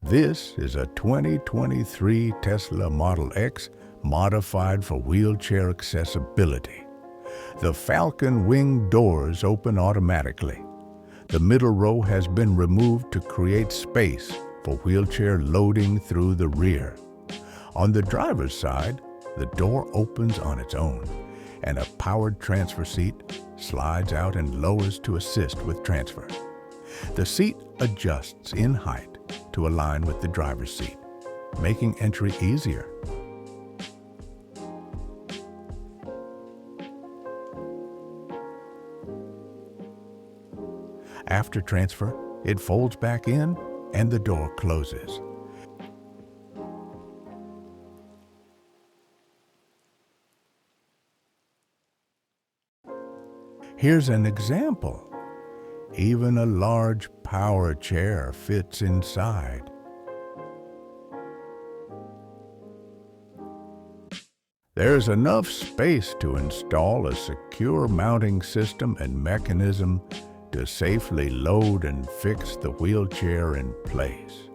This is a 2023 Tesla Model X modified for wheelchair accessibility. The Falcon wing doors open automatically. The middle row has been removed to create space for wheelchair loading through the rear. On the driver's side, the door opens on its own, and a powered transfer seat slides out and lowers to assist with transfer. The seat adjusts in height to align with the driver's seat, making entry easier. After transfer, it folds back in and the door closes. Here's an example. Even a large power chair fits inside. There's enough space to install a secure mounting system and mechanism to safely load and fix the wheelchair in place.